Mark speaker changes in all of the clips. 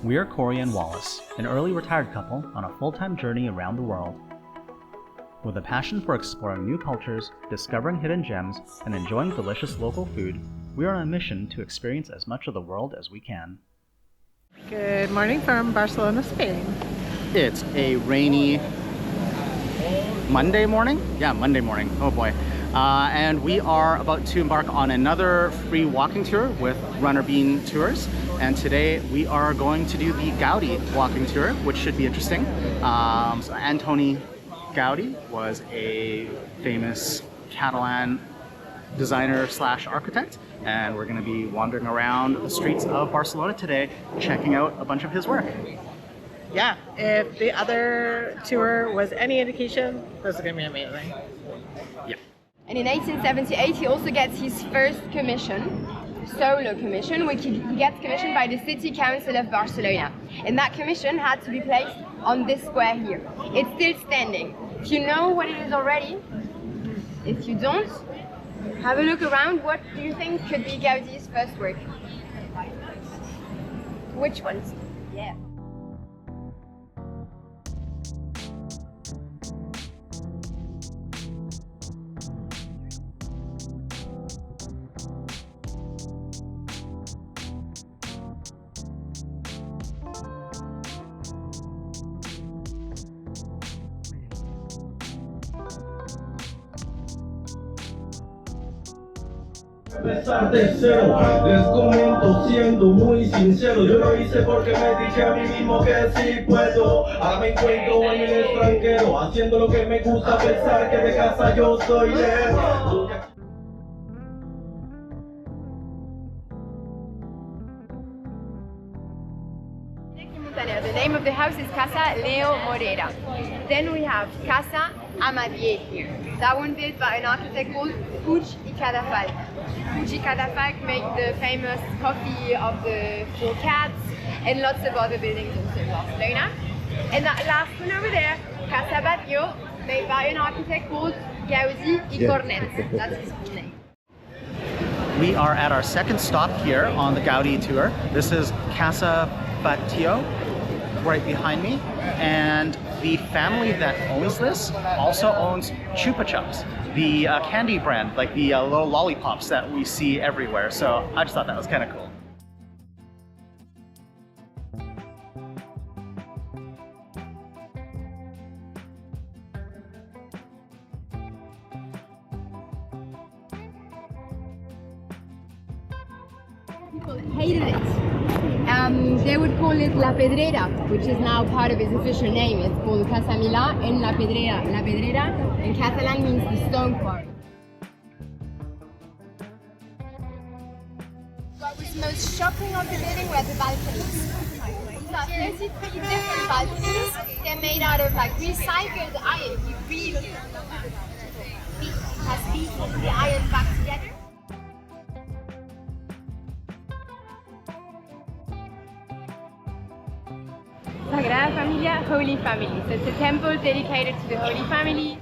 Speaker 1: We are Cory and Wallace, an early retired couple on a full-time journey around the world. With a passion for exploring new cultures, discovering hidden gems, and enjoying delicious local food, we are on a mission to experience as much of the world as we can.
Speaker 2: Good morning from Barcelona, Spain.
Speaker 3: It's a rainy Monday morning? Yeah, Monday morning. Oh boy. And we are about to embark on another free walking tour with Runner Bean Tours. And today we are going to do the Gaudí walking tour, which should be interesting. So Antoni Gaudí was a famous Catalan designer slash architect. And we're going to be wandering around the streets of Barcelona today, checking out a bunch of his work.
Speaker 2: Yeah, if the other tour was any indication, this is going to be amazing.
Speaker 3: Yeah.
Speaker 4: And in 1878, he also gets his first commission, solo commission, which he gets commissioned by the City Council of Barcelona. And that commission had to be placed on this square here. It's still standing. If you know what it is already, if you don't, have a look around. What do you think could be Gaudí's first work? Which ones? Yeah.
Speaker 5: A pesar de cero, les comento siendo muy sincero, yo lo hice porque me dije a mí mismo que sí puedo. Ahora me encuentro en el extranjero, haciendo lo que me gusta, a pesar que de casa yo soy lejos.
Speaker 4: The name of the house is Casa Leo Morera. Then we have Casa Amadier here. That one built by an architect called Puig i Cadafalch. Puig i Cadafalch made the famous coffee of the four cats and lots of other buildings also in Barcelona. And that last one over there, Casa Batlló, made by an architect called Gaudí i Cornet. That's his full name.
Speaker 3: We are at our second stop here on the Gaudí tour. This is Casa Batlló, right behind me, and the family that owns this also owns Chupa Chups, the candy brand, like the little lollipops that we see everywhere. So I just thought that was kind of cool.
Speaker 4: People hated it. They would call it La Pedrera, which is now part of its official name. It's called Casa Milà and La Pedrera. La Pedrera in Catalan means the stone quarry. What was most shocking of the building were the balconies. These are 33 different balconies. They're made out of like recycled iron. You really has beaten the iron back together. Sagrada Família, Holy Family. So it's a temple dedicated to the Holy Family.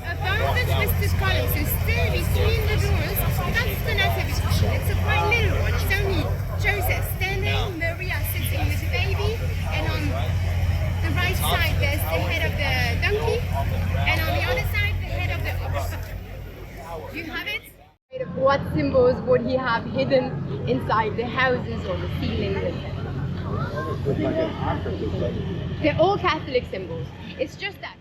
Speaker 4: Above the twisted columns, so still between the doors, that's the Nativity. It's a quite little one. It's only Joseph standing, Maria sitting with the baby, and on the right side there's the head of the donkey, and on the other side the head of the ox. Do you have it? What symbols would he have hidden inside the houses or the ceilings? They're all Catholic symbols. It's just that.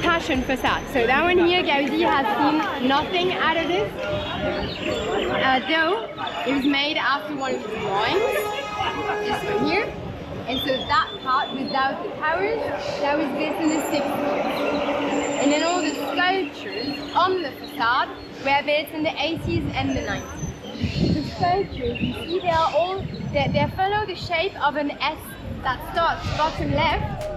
Speaker 4: Passion facade. So that one here, Gaudí has seen nothing out of this. Though it was made after one of his drawings. is from here. And so that part without the towers, that was built in the 60s. And then all the sculptures on the facade were built in the 80s and the 90s. The sculptures, you see, they follow the shape of an S that starts bottom left.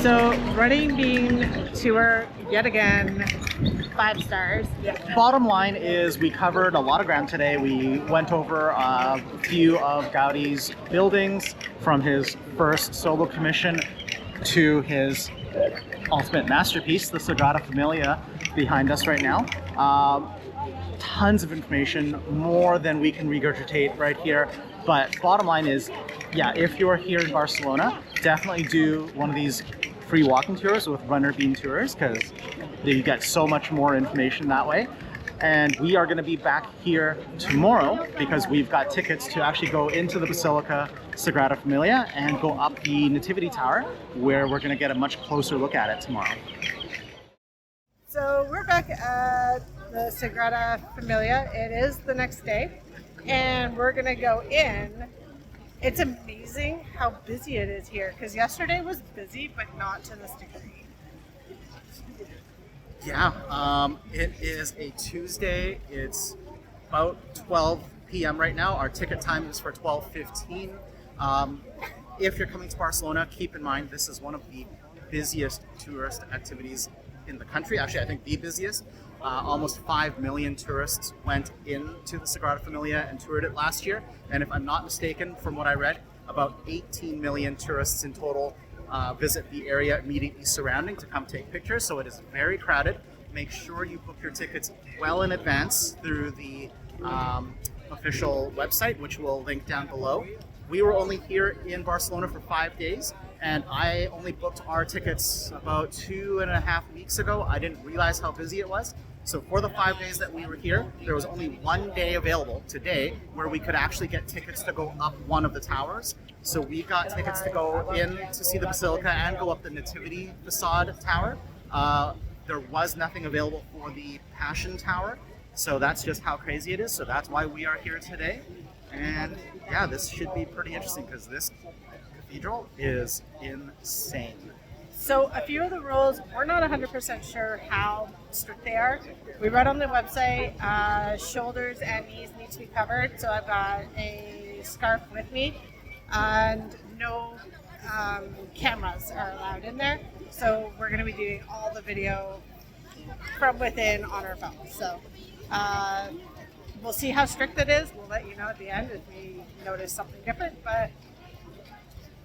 Speaker 2: So, running bean tour yet again, 5 stars.
Speaker 3: Bottom line is we covered a lot of ground today. We went over a few of Gaudí's buildings, from his first solo commission to his ultimate masterpiece, the Sagrada Família, behind us right now. Tons of information, more than we can regurgitate right here. But bottom line is, yeah, if you're here in Barcelona, definitely do one of these free walking tours with Runner Bean Tours, because you get so much more information that way. And we are going to be back here tomorrow because we've got tickets to actually go into the Basilica Sagrada Familia and go up the Nativity Tower, where we're going to get a much closer look at it tomorrow.
Speaker 2: So we're back at the Sagrada Familia. It is the next day, and we're going to go in. It's amazing how busy it is here, because yesterday was busy, but not to this degree.
Speaker 3: Yeah, it is a Tuesday. It's about 12 p.m. right now. Our ticket time is for 12:15. If you're coming to Barcelona, keep in mind this is one of the busiest tourist activities in the country. Actually, I think the busiest. Almost 5 million tourists went into the Sagrada Familia and toured it last year. And if I'm not mistaken, from what I read, about 18 million tourists in total visit the area immediately surrounding to come take pictures. So it is very crowded. Make sure you book your tickets well in advance through the official website, which we'll link down below. We were only here in Barcelona for 5 days, and I only booked our tickets about 2.5 weeks ago. I didn't realize how busy it was. So for the 5 days that we were here, there was only one day available today where we could actually get tickets to go up one of the towers. So we got tickets to go in to see the Basilica and go up the Nativity Facade Tower. There was nothing available for the Passion Tower. So that's just how crazy it is. So that's why we are here today. And yeah, this should be pretty interesting because this cathedral is insane.
Speaker 2: So a few of the rules, we're not 100% sure how strict they are. We read on the website, shoulders and knees need to be covered. So I've got a scarf with me, and no cameras are allowed in there. So we're going to be doing all the video from within on our phone. So we'll see how strict it is. We'll let you know at the end if we notice something different. But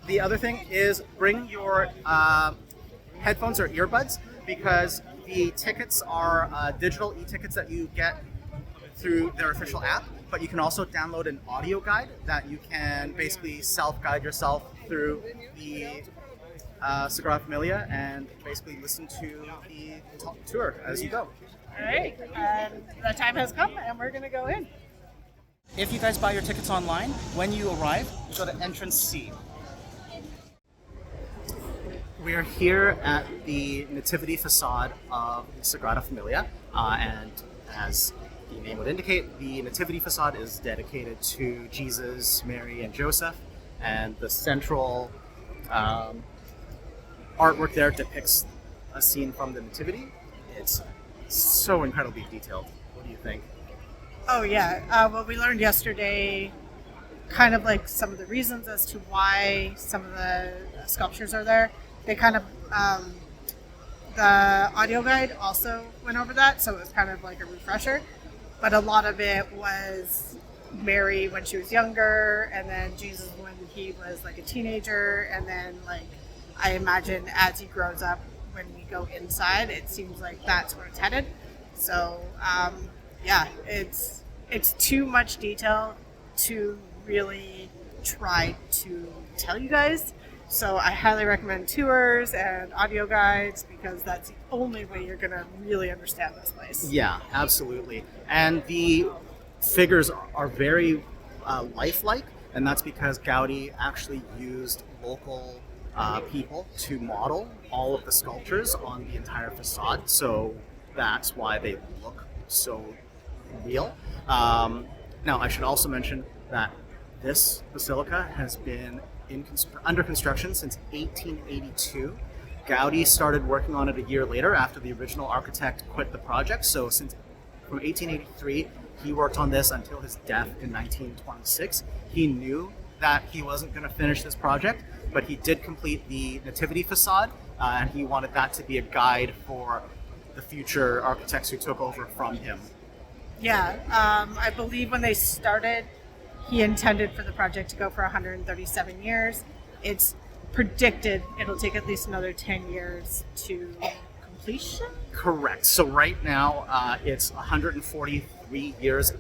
Speaker 3: the other thing is bring your headphones or earbuds, because the tickets are digital e-tickets that you get through their official app, but you can also download an audio guide that you can basically self-guide yourself through the Sagrada Familia and basically listen to the tour as you go.
Speaker 2: all right, the time has come and we're going to go in.
Speaker 3: If you guys buy your tickets online, when you arrive, you go to entrance C. We are here at the Nativity Facade of the Sagrada Familia, and as the name would indicate, the Nativity Facade is dedicated to Jesus, Mary, and Joseph, and the central artwork there depicts a scene from the Nativity. It's so incredibly detailed. What do you think?
Speaker 2: Oh yeah, well we learned yesterday kind of like some of the reasons as to why some of the sculptures are there. They kind of, the audio guide also went over that, so it was kind of like a refresher. But a lot of it was Mary when she was younger, and then Jesus when he was like a teenager, and then like I imagine as he grows up, when we go inside, it seems like that's where it's headed. So yeah, it's too much detail to really try to tell you guys. So I highly recommend tours and audio guides, because that's the only way you're going to really understand this place.
Speaker 3: Yeah, absolutely. And the figures are very lifelike, and that's because Gaudí actually used local people to model all of the sculptures on the entire facade. So that's why they look so real. Now, I should also mention that this basilica has been under construction since 1882. Gaudí started working on it a year later after the original architect quit the project. So from 1883, he worked on this until his death in 1926. He knew that he wasn't going to finish this project, but he did complete the nativity facade, and he wanted that to be a guide for the future architects who took over from him.
Speaker 2: Yeah, I believe when they started, he intended for the project to go for 137 years. It's predicted it'll take at least another 10 years to completion?
Speaker 3: Correct. So right now it's 143 years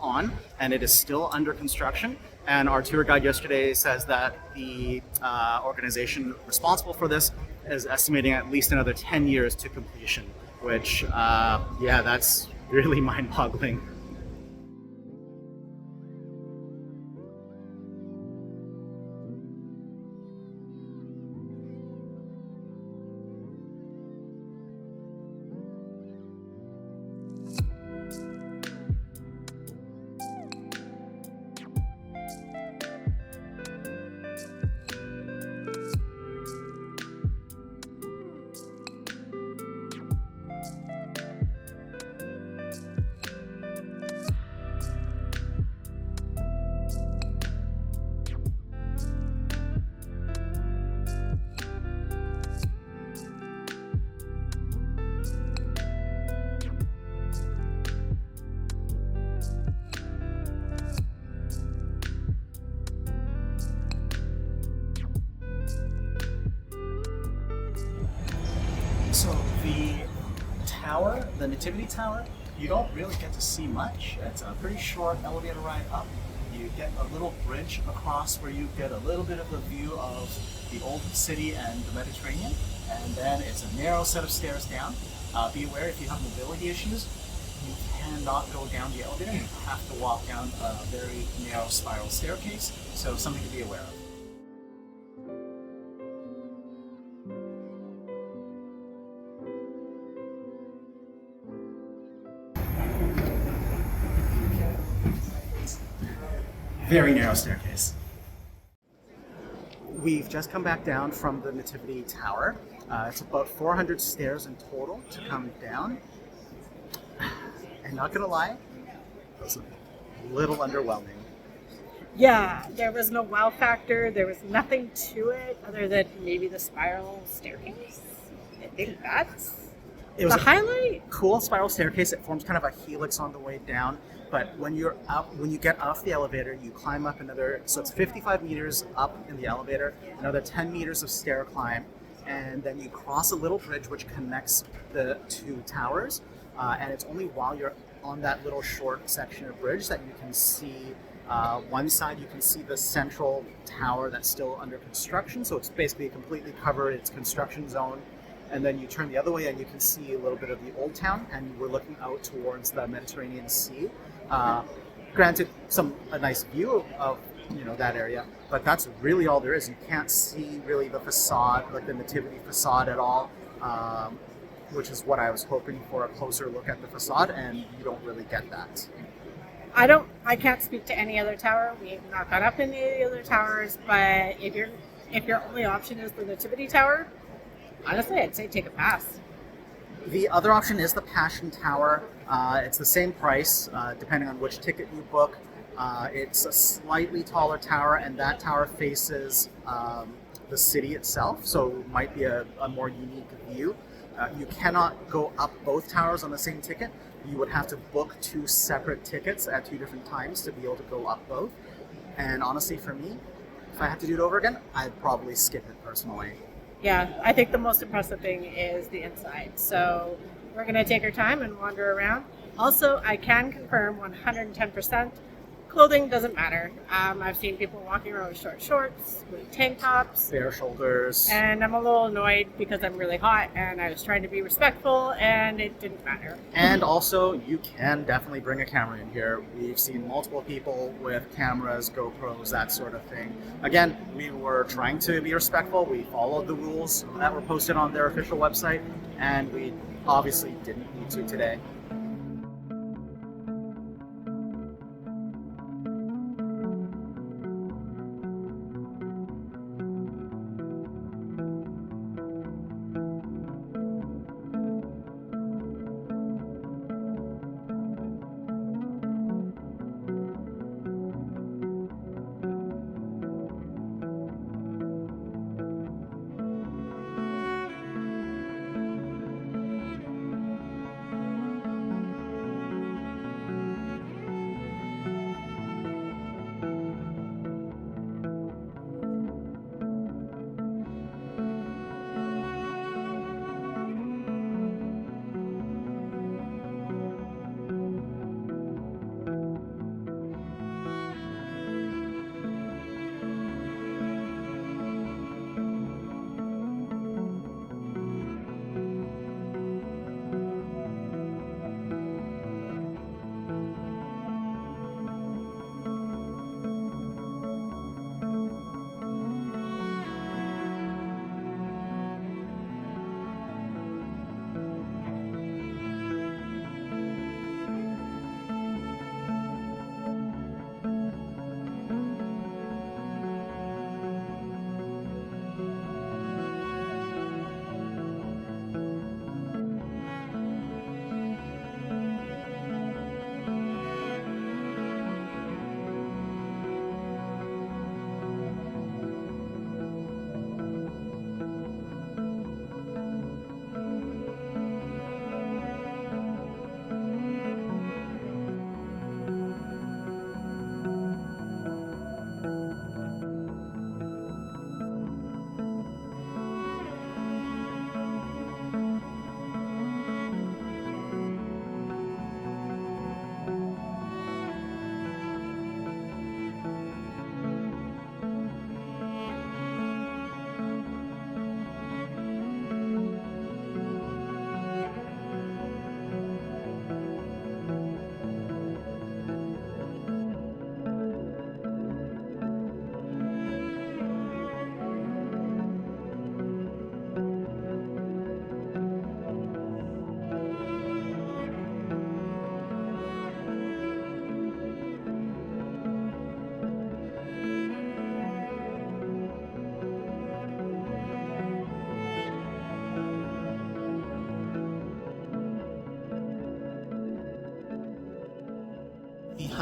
Speaker 3: on, and it is still under construction. And our tour guide yesterday says that the organization responsible for this is estimating at least another 10 years to completion, which, yeah, that's really mind-boggling. So the tower, the Nativity Tower, you don't really get to see much. It's a pretty short elevator ride up. You get a little bridge across where you get a little bit of a view of the old city and the Mediterranean, and then it's a narrow set of stairs down. Be aware if you have mobility issues, you cannot go down the elevator. You have to walk down a very narrow spiral staircase, so something to be aware of. Very narrow staircase. We've just come back down from the Nativity Tower. It's about 400 stairs in total to come down. And not gonna lie, it was a little underwhelming.
Speaker 2: Yeah, there was no wow factor. There was nothing to it other than maybe the spiral staircase. I think that's the highlight.
Speaker 3: Cool spiral staircase. It forms kind of a helix on the way down. But when you get off the elevator, you climb up another, so it's 55 meters up in the elevator, another 10 meters of stair climb, and then you cross a little bridge which connects the two towers. And it's only while you're on that little short section of bridge that you can see one side, you can see the central tower that's still under construction. So it's basically completely covered, it's construction zone. And then you turn the other way and you can see a little bit of the old town, and we're looking out towards the Mediterranean Sea. Granted, a nice view of that area, but that's really all there is. You can't see really the facade, like the Nativity facade at all, which is what I was hoping for, a closer look at the facade, and you don't really get that.
Speaker 2: I can't speak to any other tower. We've not gone up in any other towers, but if your only option is the Nativity Tower, honestly, I'd say take a pass.
Speaker 3: The other option is the Passion Tower. It's the same price, depending on which ticket you book. It's a slightly taller tower, and that tower faces the city itself, so it might be a more unique view. You cannot go up both towers on the same ticket. You would have to book two separate tickets at two different times to be able to go up both. And honestly, for me, if I had to do it over again, I'd probably skip it personally.
Speaker 2: Yeah, I think the most impressive thing is the inside. So we're going to take our time and wander around. Also, I can confirm 110%, clothing doesn't matter. I've seen people walking around with short shorts, with tank tops.
Speaker 3: Bare shoulders.
Speaker 2: And I'm a little annoyed because I'm really hot and I was trying to be respectful and it didn't matter.
Speaker 3: And also, you can definitely bring a camera in here. We've seen multiple people with cameras, GoPros, that sort of thing. Again, we were trying to be respectful. We followed the rules that were posted on their official website, and we obviously didn't need to today.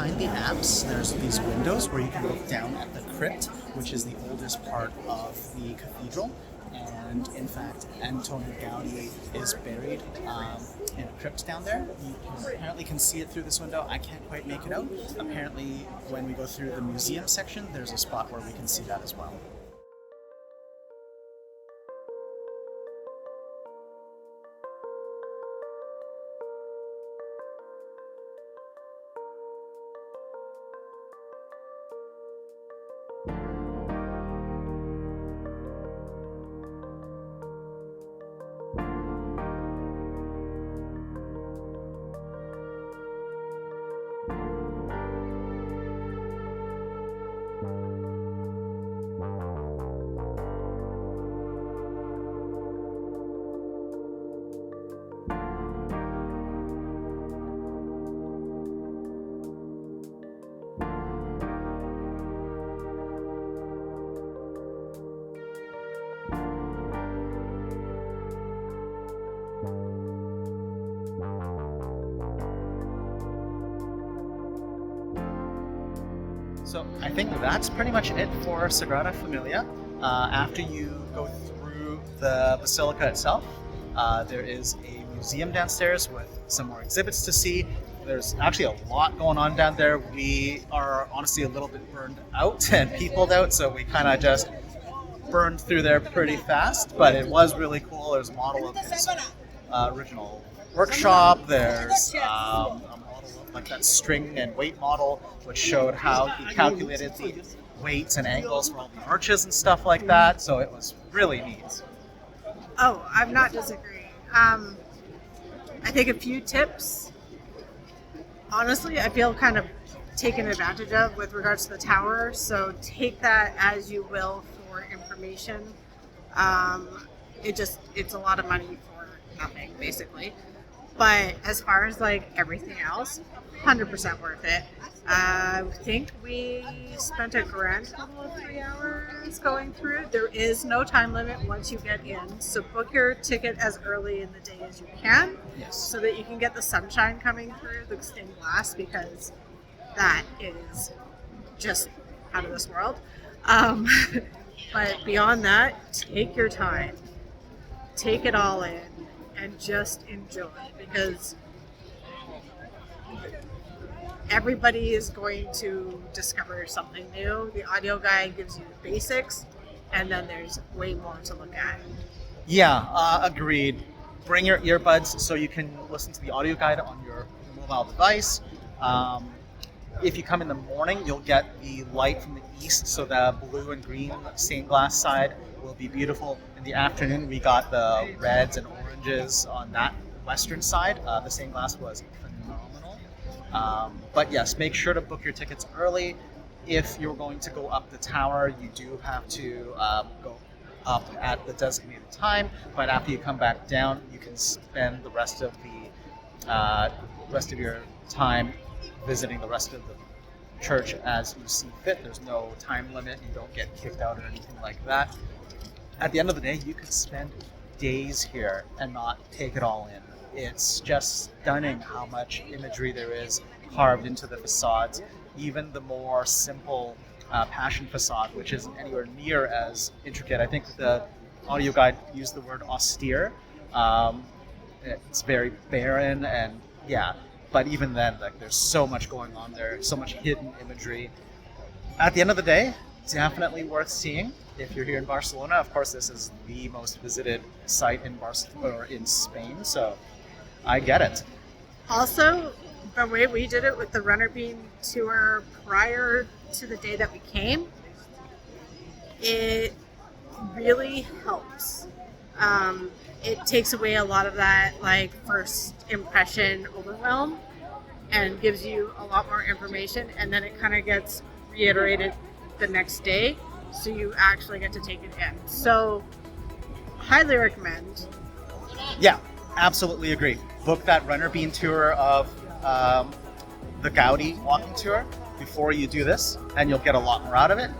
Speaker 3: behind the apse, there's these windows where you can look down at the crypt, which is the oldest part of the cathedral. And in fact, Antoni Gaudí is buried in a crypt down there. You apparently can see it through this window. I can't quite make it out. Apparently, when we go through the museum section, there's a spot where we can see that as well. So I think that's pretty much it for Sagrada Familia. After you go through the basilica itself, there is a museum downstairs with some more exhibits to see. There's actually a lot going on down there. We are honestly a little bit burned out and peopled out, so we kind of just burned through there pretty fast, but it was really cool. There's a model of his original workshop. There's a model of like that string and weight model, which showed how he calculated the weights and angles for all the arches and stuff like that. So it was really neat.
Speaker 2: Oh, I'm not disagreeing. I think a few tips. Honestly, I feel kind of taken advantage of with regards to the tower. So take that as you will for information. It's a lot of money for nothing, basically. But as far as like everything else, 100% worth it. I think we spent a grand total of 3 hours going through. There is no time limit once you get in, so book your ticket as early in the day as you can,
Speaker 3: Yes.
Speaker 2: so that you can get the sunshine coming through the stained glass, because that is just out of this world. But beyond that, take your time, take it all in, and just enjoy, because everybody is going to discover something new. The audio guide gives you the basics, and then there's way more to look at.
Speaker 3: Yeah, agreed. Bring your earbuds so you can listen to the audio guide on your mobile device. If you come in the morning, you'll get the light from the east, so the blue and green stained glass side will be beautiful. In the afternoon, we got the reds and oranges on that western side. The stained glass was phenomenal. But yes, make sure to book your tickets early. If you're going to go up the tower, you do have to go up at the designated time. But after you come back down, you can spend the rest of your time visiting the rest of the church as you see fit. There's no time limit. You don't get kicked out or anything like that. At the end of the day, you could spend days here and not take it all in. It's just stunning how much imagery there is carved into the facades. Even the more simple Passion facade, which isn't anywhere near as intricate. I think the audio guide used the word austere. It's very barren, and yeah, but even then, like, there's so much going on there, so much hidden imagery. At the end of the day, definitely worth seeing. If you're here in Barcelona, of course, this is the most visited site in Barcelona or in Spain, so I get it.
Speaker 2: Also, the way we did it with the Runner Bean tour prior to the day that we came, it really helps. It takes away a lot of that like first impression overwhelm and gives you a lot more information, and then it kind of gets reiterated the next day, so you actually get to take it in. So highly recommend.
Speaker 3: Yeah, absolutely agree. Book that Runner Bean tour of the Gaudí walking tour before you do this, and you'll get a lot more out of it.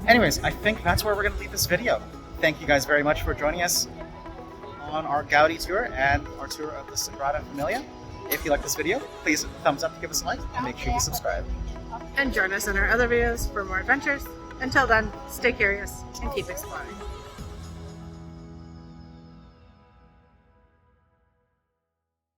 Speaker 3: Anyways, I think that's where we're going to leave this video. Thank you guys very much for joining us on our Gaudí tour and our tour of the Sagrada Família. If you like this video, please thumbs up to give us a like, and make sure you subscribe.
Speaker 2: And join us in our other videos for more adventures. Until then, stay curious and keep exploring.